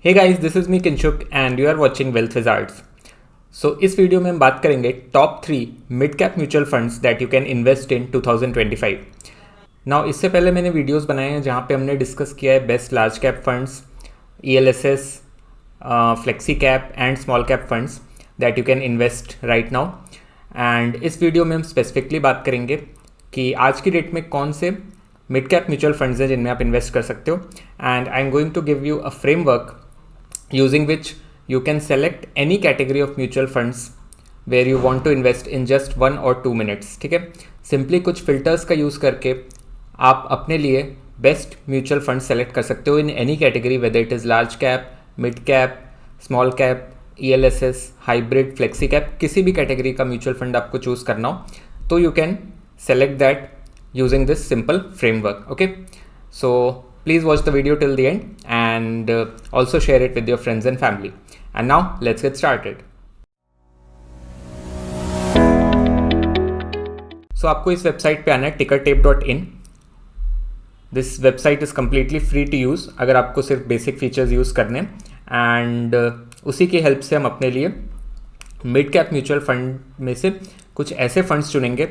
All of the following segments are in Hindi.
Hey guys, this is me Kinshuk and you are watching wealth wizards. So इस वीडियो में हम बात करेंगे top 3 mid cap mutual funds that you can invest in 2025। Now इससे पहले मैंने वीडियोस बनाए हैं जहाँ पे हमने डिस्कस किया है best large cap funds, ELSS, flexi cap and small cap funds that you can invest right now. And इस वीडियो में हम स्पेसिफिकली बात करेंगे कि आज की डेट में कौन से मिड कैप म्यूचुअल फंड्स हैं जिनमें आप इन्वेस्ट कर सकते हो। And I am going to give you a framework using which you can select any category of mutual funds where you want to invest in just 1 or 2 minutes। ठीक है, सिंपली कुछ फिल्टर्स का यूज़ करके आप अपने लिए बेस्ट म्यूचुअल फंड सेलेक्ट कर सकते हो in any category, whether it is large cap, mid cap, small cap, ELSS, hybrid, flexi cap, किसी भी कैटेगरी का म्यूचुअल फंड आपको चूज़ करना हो तो you can select that using this simple framework. Okay, so please watch the video till the end and also share it with your friends and family. And now let's get started. So आपको इस वेबसाइट पे आना है tickertape.in। This website is completely free to use अगर आपको सिर्फ बेसिक फीचर्स यूज़ करने एंड उसी की हेल्प से हम अपने लिए मिड कैप म्यूचुअल फंड में से कुछ ऐसे फंड्स चुनेंगे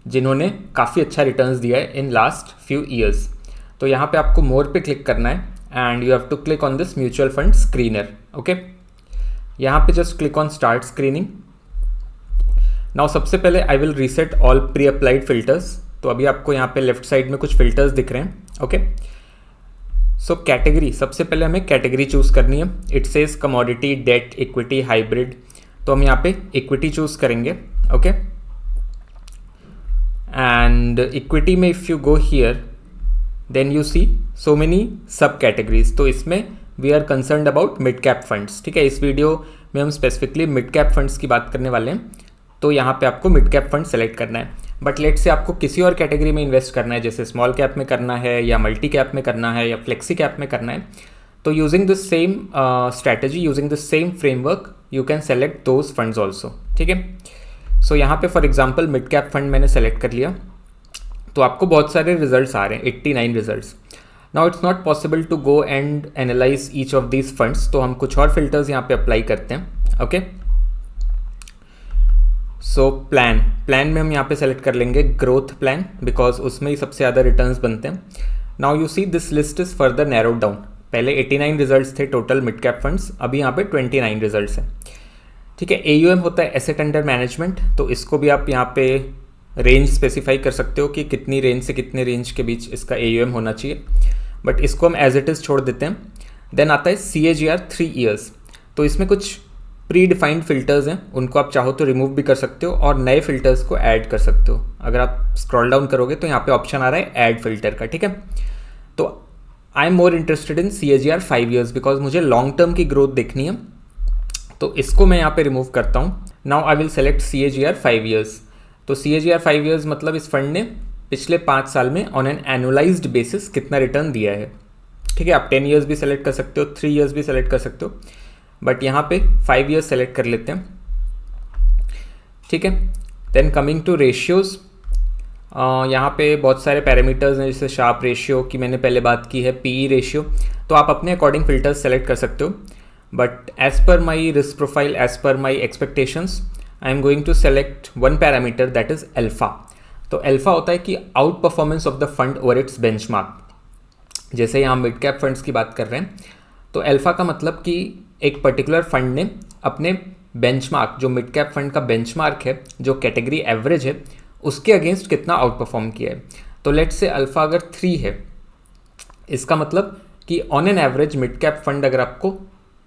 जिन्होंने काफ़ी अच्छा रिटर्न्स दिया है इन लास्ट फ्यू ईयर्स। तो यहाँ पे आपको मोर पे क्लिक करना है and you have to click on this mutual fund screener. Okay, यहाँ पे just click on start screening. Now सबसे पहले I will reset all pre applied filters. तो अभी आपको यहाँ पे लेफ्ट साइड में कुछ फिल्टर्स दिख रहे हैं। ओके, सो कैटेगरी, सबसे पहले हमें कैटेगरी चूज़ करनी है। It says commodity, debt, equity, hybrid. तो हम यहाँ पे इक्विटी चूज़ करेंगे। ओके, एंड इक्विटी में if you go here then you see so many sub categories. तो इसमें we are concerned about mid cap funds. ठीक है, इस वीडियो में हम स्पेसिफिकली मिड कैप फंड्स की बात करने वाले हैं, तो यहाँ पे आपको मिड कैप फंड सेलेक्ट करना है। बट लेट से आपको किसी और कैटेगरी में इन्वेस्ट करना है, जैसे स्मॉल कैप में करना है या मल्टी कैप में करना है या फ्लेक्सी कैप में करना है, तो using this same strategy, using this same framework, you can select those funds also. ठीक है, सो यहाँ पे for example mid cap fund मैंने सेलेक्ट कर लिया तो आपको बहुत सारे रिजल्ट्स आ रहे हैं, 89 results. Now it's not possible to go and analyse each of these funds, तो हम कुछ और फिल्टर्स यहाँ पे अप्लाई करते हैं। ओके, सो प्लान में हम यहाँ पे सेलेक्ट कर लेंगे ग्रोथ प्लान, बिकॉज उसमें ही सबसे ज़्यादा रिटर्न्स बनते हैं। Now you see this list is further narrowed down. पहले 89 रिजल्ट्स थे टोटल मिड कैप फंड्स, अभी यहाँ पे 29 रिजल्ट्स हैं। ठीक है, AUM होता है एसेट अंडर मैनेजमेंट, तो इसको भी आप यहाँ पे रेंज स्पेसिफाई कर सकते हो कि कितनी रेंज से कितने रेंज के बीच इसका AUM होना चाहिए, बट इसको हम एज इट इज़ छोड़ देते हैं। देन आता है CAGR 3 ईयर्स। तो इसमें कुछ प्री डिफाइंड फिल्टर्स हैं, उनको आप चाहो तो रिमूव भी कर सकते हो और नए फिल्टर्स को ऐड कर सकते हो। अगर आप स्क्रॉल डाउन करोगे तो यहाँ पे ऑप्शन आ रहा है ऐड फिल्टर का। ठीक है, तो I am more interested in CAGR 5 years because मुझे लॉन्ग टर्म की ग्रोथ देखनी है, तो इसको मैं यहाँ पे रिमूव करता हूँ। Now I will select CAGR 5 years. तो CAGR 5 ईयर्स मतलब इस फंड ने पिछले 5 साल में ऑन एन एनुअलाइज्ड बेसिस कितना रिटर्न दिया है। ठीक है, आप 10 ईयर्स भी सेलेक्ट कर सकते हो, 3 ईयर्स भी सेलेक्ट कर सकते हो, बट यहाँ पे 5 ईयर्स सेलेक्ट कर लेते हैं। ठीक है, देन कमिंग टू रेशियोज़, यहाँ पे बहुत सारे पैरामीटर्स हैं, जैसे शार्प रेशियो की मैंने पहले बात की है, PE रेशियो, तो आप अपने अकॉर्डिंग फिल्टर्स सेलेक्ट कर सकते हो। But as per my risk profile, as per my expectations, I am going to select one parameter that is alpha. तो अल्फ़ा होता है कि out performance of the fund over its benchmark. जैसे यहाँ मिड कैप फंड्स की बात कर रहे हैं, तो अल्फ़ा का मतलब कि एक पर्टिकुलर फंड ने अपने बेंचमार्क, जो मिड कैप फंड का बेंचमार्क है, जो कैटेगरी एवरेज है, उसके अगेंस्ट कितना आउट परफॉर्म किया है। तो लेट्स से अल्फ़ा अगर 3 है, इसका मतलब कि on an average mid cap fund अगर आपको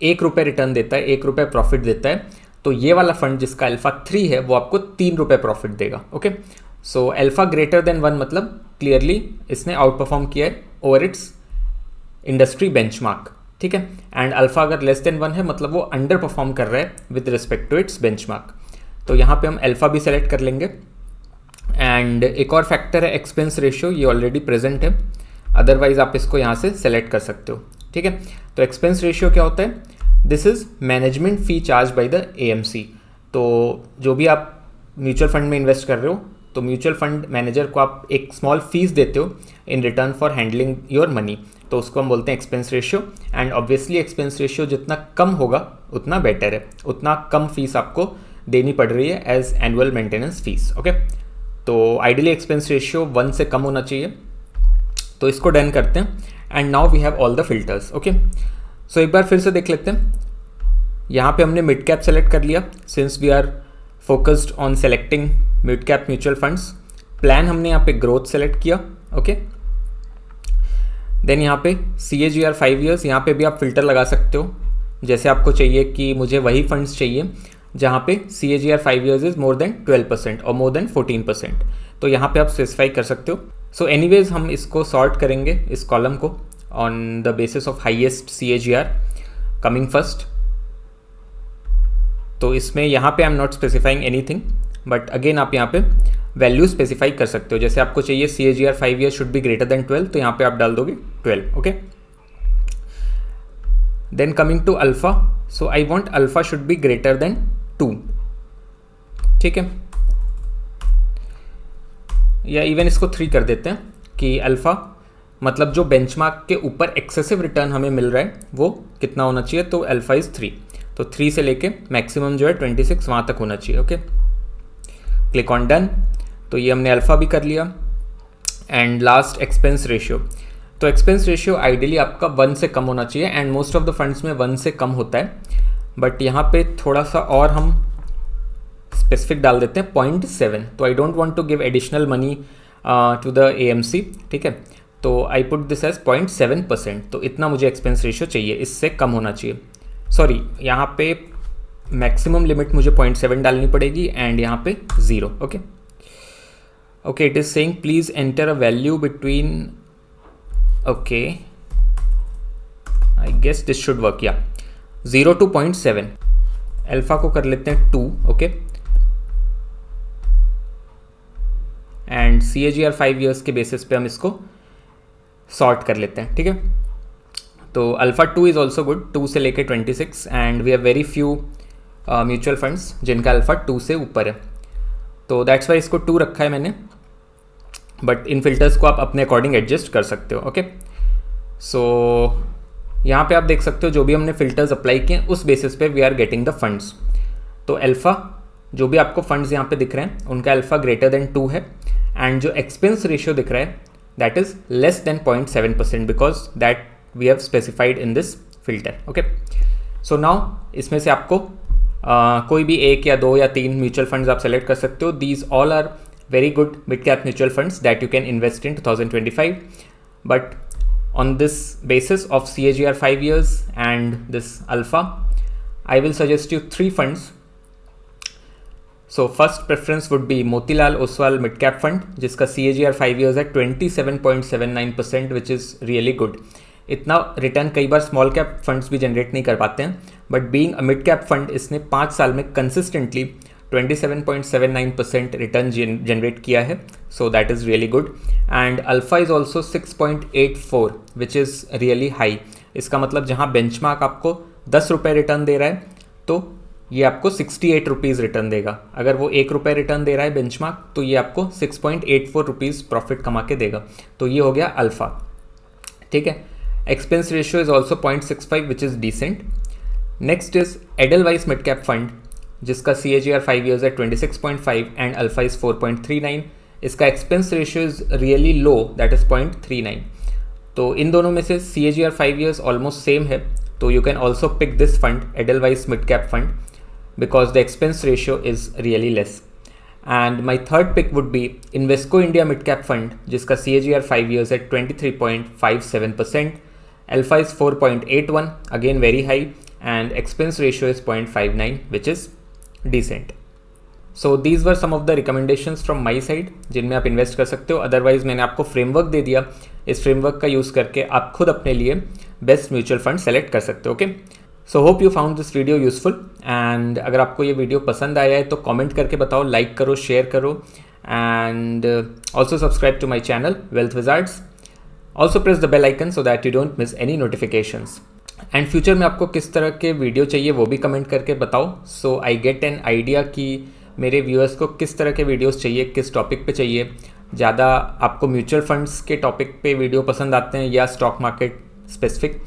1 रुपये रिटर्न देता है, 1 रुपये प्रॉफिट देता है, तो ये वाला फंड जिसका अल्फ़ा 3 है वो आपको 3 रुपये प्रॉफिट देगा। ओके, सो अल्फ़ा ग्रेटर देन 1 मतलब क्लियरली इसने आउट परफॉर्म किया है ओवर इट्स इंडस्ट्री बेंचमार्क। ठीक है, एंड अल्फ़ा अगर लेस देन 1 है मतलब वो अंडर परफॉर्म कर रहा है with respect to its benchmark. तो यहाँ पे हम अल्फ़ा भी सेलेक्ट कर लेंगे। एंड एक और फैक्टर है एक्सपेंस रेशियो, ये ऑलरेडी प्रेजेंट है, अदरवाइज आप इसको यहाँ से सेलेक्ट कर सकते हो। ठीक है, तो एक्सपेंस रेशियो क्या होता है? This is management fee charge by the AMC। तो जो भी आप म्यूचुअल फंड में इन्वेस्ट कर रहे हो तो म्यूचुअल फंड मैनेजर को आप एक स्मॉल फीस देते हो in return for handling your money, तो उसको हम बोलते हैं expense ratio. And obviously expense ratio जितना कम होगा उतना बेटर है, उतना कम फीस आपको देनी पड़ रही है as annual maintenance fees. Okay, तो आइडियली एक्सपेंस रेशियो 1 से कम होना चाहिए। तो इसको डन करते हैं and now we have all the filters. Okay, so एक बार फिर से देख लेते हैं। यहाँ पे हमने मिड कैप सेलेक्ट कर लिया since we are focused on selecting mid cap mutual funds. Plan हमने यहाँ पे ग्रोथ सेलेक्ट किया। ओके, देन यहाँ पे CAGR 5 ईयर्स, यहाँ पे भी आप फिल्टर लगा सकते हो जैसे आपको चाहिए कि मुझे वही फंड्स चाहिए जहाँ पे CAGR 5 years is more than 12% और मोर देन 14%, तो यहाँ पे आप स्पेसिफाई कर सकते हो। सो एनीवेज हम इसको सॉर्ट करेंगे इस कॉलम को on the basis of highest CAGR coming first. तो इसमें यहाँ पे I am not specifying anything, but again आप यहाँ पे वैल्यू स्पेसिफाई कर सकते हो। जैसे आपको चाहिए CAGR 5 years should be greater than 12, तो यहाँ पे आप डाल दोगे 12। Okay, then coming to alpha, so I want alpha should be greater than 2। ठीक है, या इवन इसको 3 कर देते हैं कि अल्फा मतलब जो बेंचमार्क के ऊपर एक्सेसिव रिटर्न हमें मिल रहा है वो कितना होना चाहिए, तो अल्फा इज़ 3। तो 3 से लेके मैक्सिमम जो है 26 वहाँ तक होना चाहिए। Okay, click on done. तो ये हमने अल्फा भी कर लिया। एंड लास्ट एक्सपेंस रेशियो, तो एक्सपेंस रेशियो आइडियली आपका 1 से कम होना चाहिए and most of the funds में 1 से कम होता है, बट यहाँ पे थोड़ा सा और हम स्पेसिफिक डाल देते हैं 0.7। तो I don't want to give additional money to the AMC। ठीक है, तो आई पुट दिस एज 0.7%। तो इतना मुझे एक्सपेंस रेशियो चाहिए, इससे कम होना चाहिए। सॉरी, यहाँ पे मैक्सिमम लिमिट मुझे 0.7 डालनी पड़ेगी एंड यहाँ पे 0। Okay okay, it is saying please enter a value between, okay I guess this should work, या 0 to 0.7। अल्फा को कर लेते हैं 2। ओके, एंड CAGR 5 ईयर्स के बेसिस पे हम इसको सॉर्ट कर लेते हैं। ठीक है, तो अल्फा 2 इज़ ऑल्सो गुड, 2 से लेके 26, and we have very few mutual funds जिनका अल्फा 2 से ऊपर है, तो दैट्स वाई इसको 2 रखा है मैंने, बट इन फिल्टर्स को आप अपने अकॉर्डिंग एडजस्ट कर सकते हो। ओके, सो यहाँ पे आप देख सकते हो जो भी हमने फिल्टर्स अप्लाई किए उस बेसिस पे we are getting the funds. तो अल्फा जो भी आपको फंड्स यहाँ पे दिख रहे हैं उनका अल्फा ग्रेटर देन 2 है, एंड जो एक्सपेंस रेशियो दिख रहा है that is less than 0.7% because that we have specified in this filter. Okay, so now इसमें से आपको कोई भी 1 या 2 या 3 म्यूचुअल फंड्स आप सेलेक्ट कर सकते हो। These all are very good mid-cap mutual funds that you can invest in 2025, but on this basis of CAGR 5 years and this alpha, I will suggest you 3 funds. So first preference would be Motilal Oswal mid-cap fund जिसका CAGR 5 years है 27.79%, which is really good. इतना रिटर्न कई बार स्मॉल कैप फंड्स भी जनरेट नहीं कर पाते हैं, but being a mid cap fund इसने 5 साल में कंसिस्टेंटली 27.79% रिटर्न जनरेट किया है, so that is really good. And alpha is also 6.84 which is really high. इसका मतलब जहाँ बेंचमार्क आपको 10 रुपये रिटर्न दे रहा है तो ये आपको 68 रुपीज़ रिटर्न देगा। अगर वो 1 रुपये रिटर्न दे रहा है बेंचमार्क तो ये आपको 6.84 रुपीज़ प्रॉफिट कमा के देगा। तो ये हो गया अल्फा। ठीक है, expense ratio is also 0.65 which is decent. Next is Edelweiss mid cap fund जिसका CAGR 5 ईयर्स है 26.5 एंड अल्फा इज़ 4.39। इसका expense ratio is really low, that is 0.39। तो इन दोनों में से CAGR 5 ईयर्स ऑलमोस्ट सेम है, तो you can also pick this fund Edelweiss mid cap fund because the expense ratio is really less. And my third pick would be Invesco India mid cap fund जिसका CAGR 5 ईयर्स है 23.57%, alpha is 4.81, again very high, and expense ratio is 0.59 which is decent. So these were some of the recommendations from my side जिनमें आप इन्वेस्ट कर सकते हो। अदरवाइज मैंने आपको फ्रेमवर्क दे दिया, इस फ्रेमवर्क का यूज़ करके आप खुद अपने लिए बेस्ट म्यूचुअल फंड सेलेक्ट कर सकते हो। Okay, so hope you found this video useful, and अगर आपको ये वीडियो पसंद आया है तो कमेंट करके बताओ, लाइक करो, शेयर करो, and also subscribe to my channel Wealth Wizards. Also press the bell icon so that you don't miss any notifications. And future में आपको किस तरह के वीडियो चाहिए वो भी कमेंट करके बताओ, सो आई गेट एन आइडिया कि मेरे व्यूअर्स को किस तरह के वीडियोस चाहिए, किस टॉपिक पे चाहिए। ज़्यादा आपको म्यूचुअल फंड्स के टॉपिक पे वीडियो पसंद आते हैं या स्टॉक मार्केट स्पेसिफिक,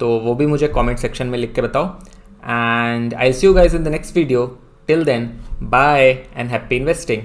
तो वो भी मुझे कमेंट सेक्शन में लिख के बताओ। And I see you guys in the next video. Till then, bye and happy investing.